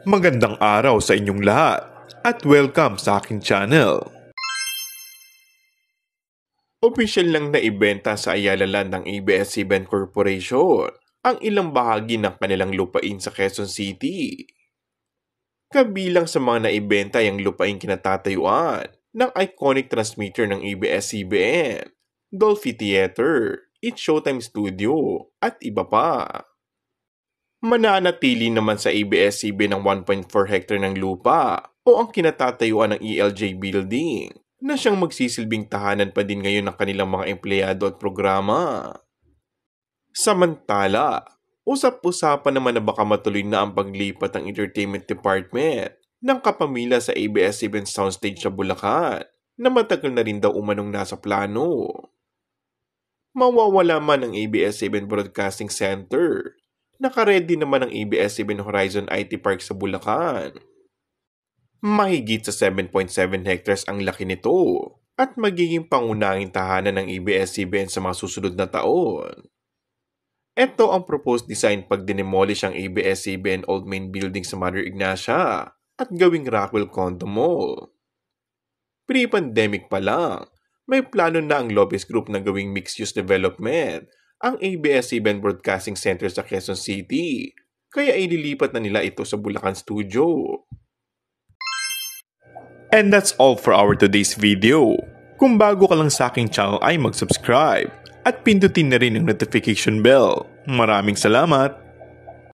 Magandang araw sa inyong lahat at welcome sa aking channel. Opisyal lang na ibenta sa Ayala Land ng ABS-CBN Corporation ang ilang bahagi ng kanilang lupain sa Quezon City. Kabilang sa mga naibenta ay ang lupaing kinatatayuan ng iconic transmitter ng ABS-CBN, Dolphy Theater, It's Showtime Studio, at iba pa. Mananatili naman sa ABS-CBN ng 1.4 hectare ng lupa o ang kinatatayuan ng ELJ Building na siyang magsisilbing tahanan pa din ngayon ng kanilang mga empleyado at programa. Samantala, usap-usapan naman na baka matuloy na ang paglipat ng Entertainment Department ng kapamilya sa ABS-CBN Soundstage sa Bulacan na matagal na rin daw umanong nasa plano. Mawawala man ang ABS-CBN Broadcasting Center. Naka-ready naman ang ABS-CBN Horizon IT Park sa Bulacan. Mahigit sa 7.7 hectares ang laki nito at magiging pangunahing tahanan ng ABS-CBN sa mga susunod na taon. Ito ang proposed design pag dinemolish ang ABS-CBN Old Main Building sa Mother Ignacia at gawing Rockwell Condo Mall. Pre-pandemic pa lang, may plano na ang Lopez Group na gawing mixed-use development ang ABS-CBN Broadcasting Center sa Quezon City, kaya ililipat na nila ito sa Bulacan Studio. And that's all for our today's video. Kung bago ka lang sa aking channel ay mag-subscribe at pindutin na rin ang notification bell. Maraming salamat!